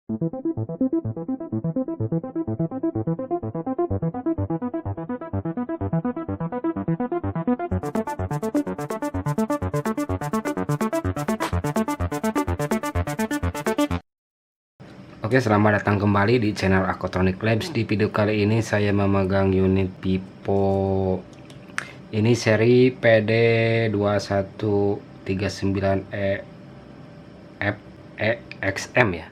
Oke, selamat datang kembali di channel Aquatronic Labs. Di video kali ini saya memegang unit Pipo. Ini seri PD2139E FEXM ya.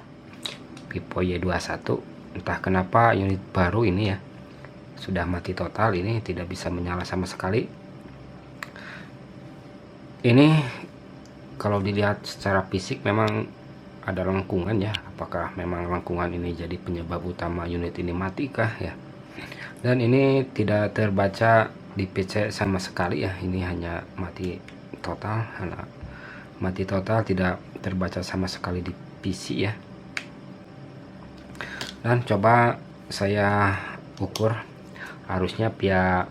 Pipo Y21. Entah kenapa unit baru ini ya sudah mati total, ini tidak bisa menyala sama sekali. Ini kalau dilihat secara fisik memang ada lengkungan ya, apakah memang lengkungan ini jadi penyebab utama unit ini mati kah ya. Dan ini tidak terbaca di PC sama sekali ya, ini hanya mati total, tidak terbaca sama sekali di PC ya. Dan coba saya ukur arusnya via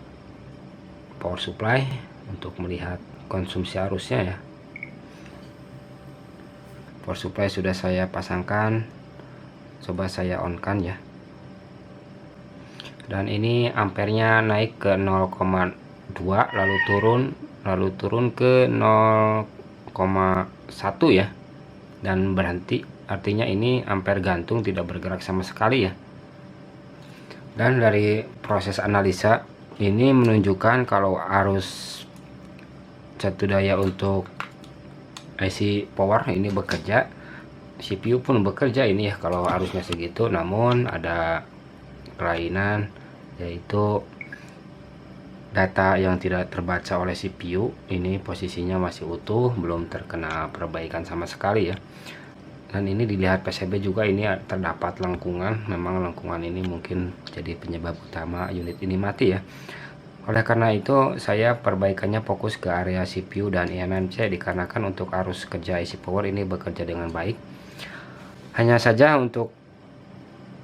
power supply untuk melihat konsumsi arusnya ya. Power supply sudah saya pasangkan, coba saya on kan ya. Dan ini ampernya naik ke 0,2 lalu turun ke 0,1 ya, dan berhenti, artinya ini ampere gantung, tidak bergerak sama sekali ya. Dan dari proses analisa ini menunjukkan kalau arus satu daya untuk IC power ini bekerja, CPU pun bekerja ini ya kalau arusnya segitu. Namun ada kelainan, yaitu data yang tidak terbaca oleh CPU. Ini posisinya masih utuh, belum terkena perbaikan sama sekali ya. Dan ini dilihat PCB juga, ini terdapat lengkungan. Memang lengkungan ini mungkin jadi penyebab utama unit ini mati ya. Oleh karena itu saya perbaikannya fokus ke area CPU dan eMMC, dikarenakan untuk arus kerja IC power ini bekerja dengan baik. Hanya saja untuk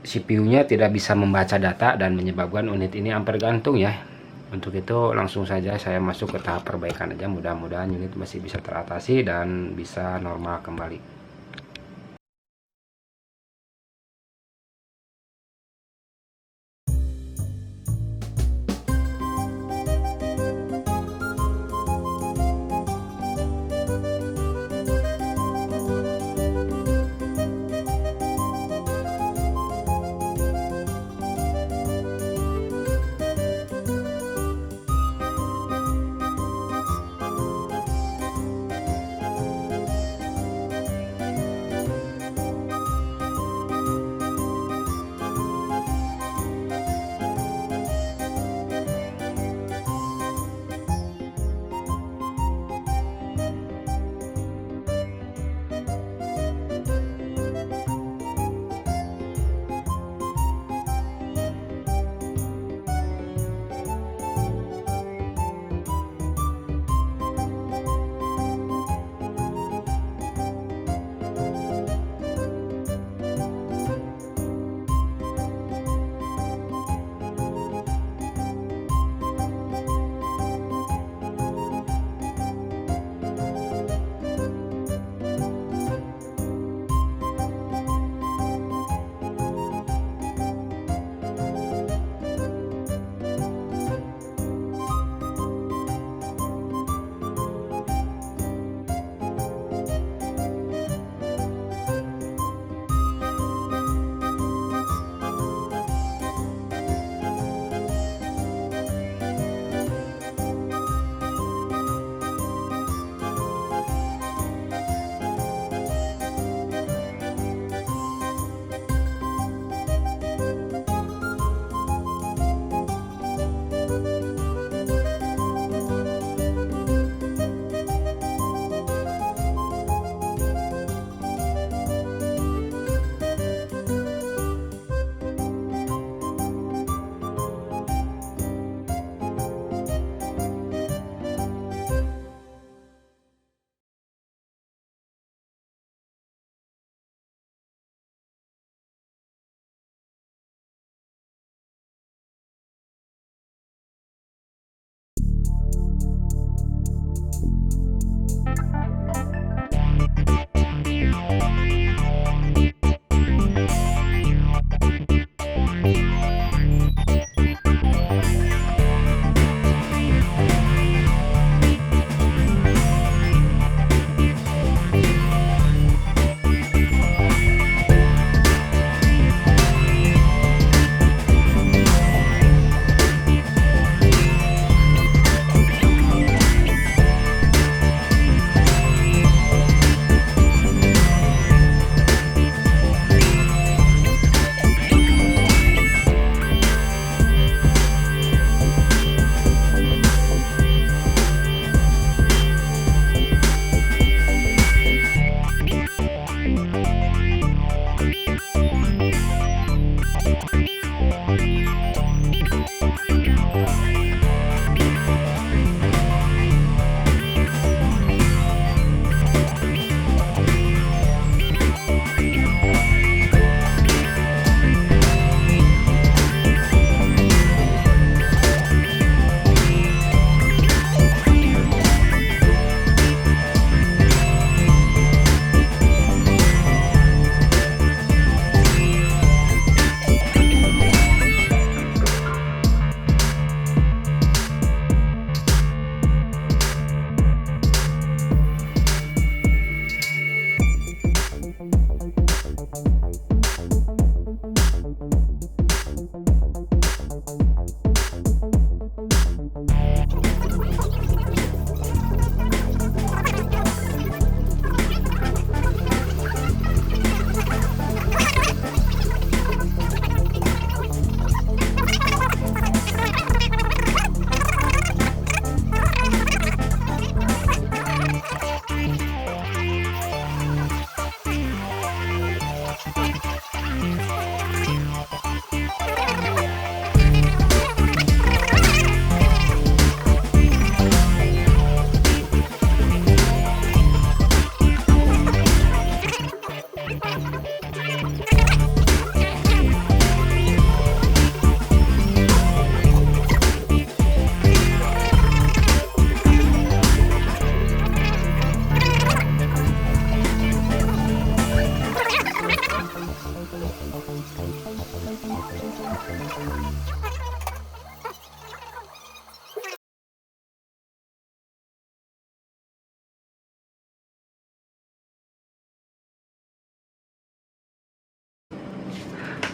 CPU-nya tidak bisa membaca data dan menyebabkan unit ini ampere gantung ya. Untuk itu langsung saja saya masuk ke tahap perbaikan aja, mudah-mudahan unit masih bisa teratasi dan bisa normal kembali.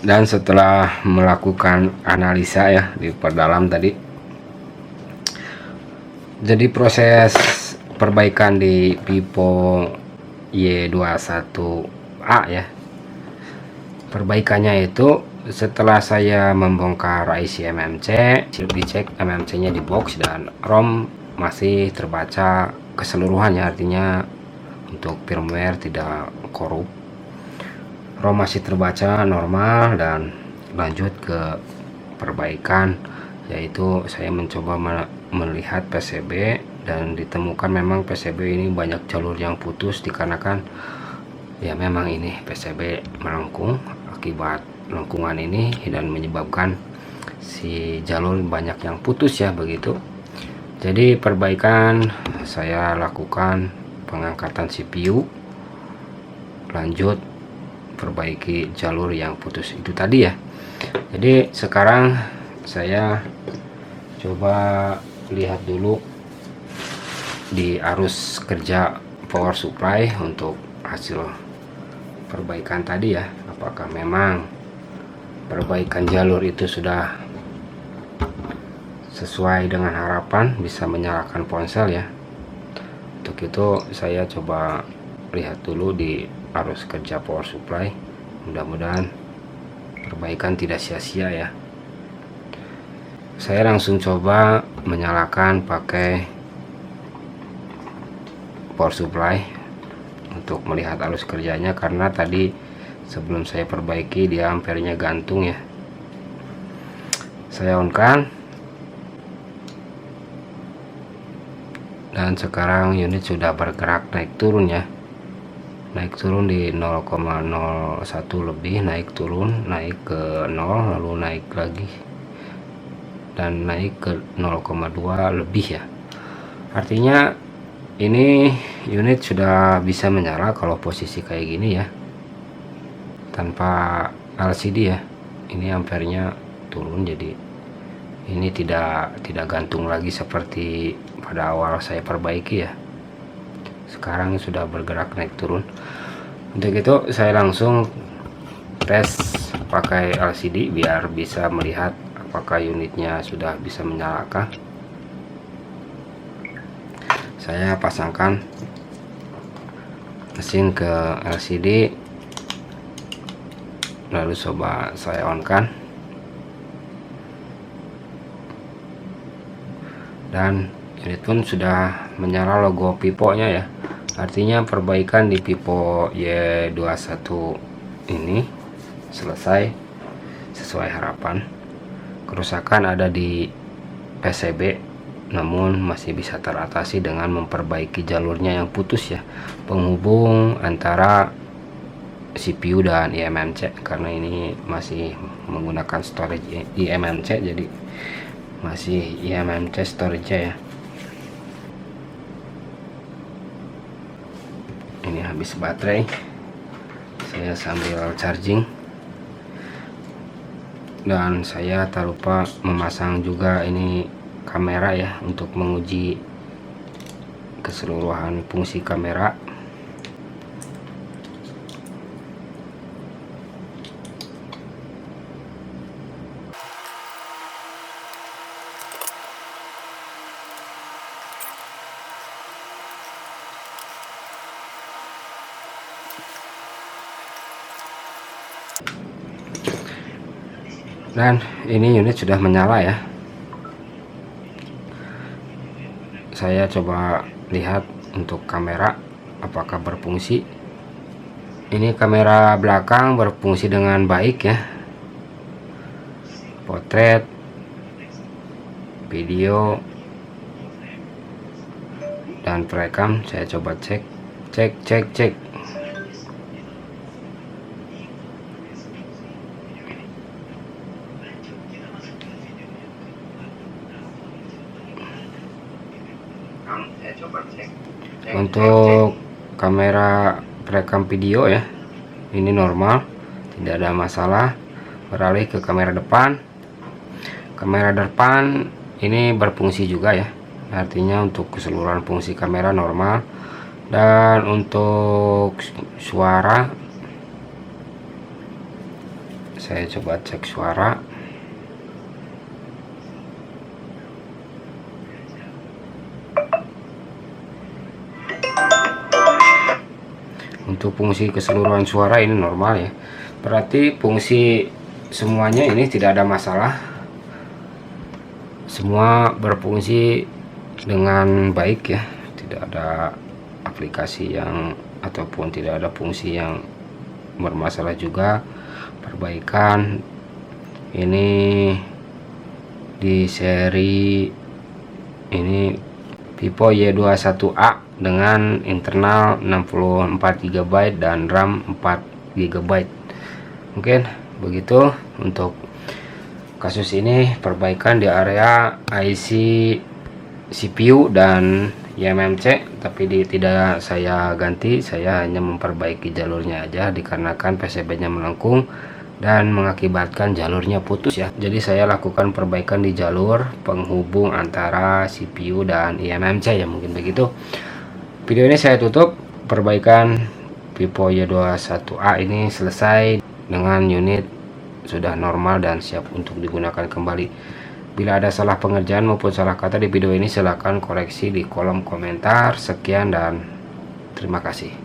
Dan setelah melakukan analisa ya di perdalam tadi, jadi proses perbaikan di pipo Y21A ya, perbaikannya itu setelah saya membongkar IC MMC, dicek MMC nya di box dan ROM masih terbaca keseluruhannya, artinya untuk firmware tidak korup, ROM masih terbaca normal. Dan lanjut ke perbaikan, yaitu saya mencoba melihat PCB dan ditemukan memang PCB ini banyak jalur yang putus, dikarenakan ya memang ini PCB melengkung. Akibat lengkungan ini dan menyebabkan si jalur banyak yang putus ya, begitu. Jadi perbaikan saya lakukan pengangkatan CPU, lanjut perbaiki jalur yang putus itu tadi ya. Jadi sekarang saya coba lihat dulu di arus kerja power supply untuk hasil perbaikan tadi ya, apakah memang perbaikan jalur itu sudah sesuai dengan harapan bisa menyalakan ponsel ya. Untuk itu saya coba lihat dulu di arus kerja power supply, mudah-mudahan perbaikan tidak sia-sia ya. Saya langsung coba menyalakan pakai power supply untuk melihat arus kerjanya, karena tadi sebelum saya perbaiki dia ampernya gantung ya. Saya on kan, dan sekarang unit sudah bergerak naik turun ya, naik turun di 0,01 lebih, naik turun, naik ke 0, lalu naik lagi dan naik ke 0,2 lebih ya. Artinya ini unit sudah bisa menyala kalau posisi kayak gini ya, tanpa LCD ya. Ini ampernya turun, jadi ini tidak gantung lagi seperti pada awal saya perbaiki ya. Sekarang sudah bergerak naik turun. Untuk itu saya langsung tes pakai LCD biar bisa melihat apakah unitnya sudah bisa menyalakan. Saya pasangkan mesin ke LCD, lalu coba saya on kan, dan unit pun sudah menyala logo piponya ya. Artinya perbaikan di pipo Y21 ini selesai sesuai harapan. Kerusakan ada di PCB, namun masih bisa teratasi dengan memperbaiki jalurnya yang putus ya, penghubung antara CPU dan eMMC, karena ini masih menggunakan storage eMMC, jadi masih eMMC storage ya. Ini habis baterai, saya sambil charging, dan saya tak lupa memasang juga ini kamera ya, untuk menguji keseluruhan fungsi kamera. Dan ini unit sudah menyala ya. Saya coba lihat untuk kamera apakah berfungsi. Ini kamera belakang berfungsi dengan baik ya, potret, video, dan perekam. Saya coba cek. Untuk kamera perekam video ya, ini normal, tidak ada masalah. Beralih ke kamera depan. Kamera depan ini berfungsi juga ya, artinya untuk keseluruhan fungsi kamera normal. Dan untuk suara, saya coba cek suara. Untuk fungsi keseluruhan suara ini normal ya, berarti fungsi semuanya ini tidak ada masalah, semua berfungsi dengan baik ya, tidak ada aplikasi yang ataupun tidak ada fungsi yang bermasalah juga. Perbaikan ini di seri ini Vivo Y21A dengan internal 64 GB dan RAM 4 GB. Mungkin begitu untuk kasus ini, perbaikan di area IC CPU dan eMMC, tapi tidak saya ganti, saya hanya memperbaiki jalurnya aja dikarenakan PCB-nya melengkung dan mengakibatkan jalurnya putus ya. Jadi saya lakukan perbaikan di jalur penghubung antara CPU dan eMMC ya, mungkin begitu. Video ini saya tutup. Perbaikan Vivo Y21A ini selesai dengan unit sudah normal dan siap untuk digunakan kembali. Bila ada salah pengerjaan maupun salah kata di video ini, silahkan koreksi di kolom komentar. Sekian dan terima kasih.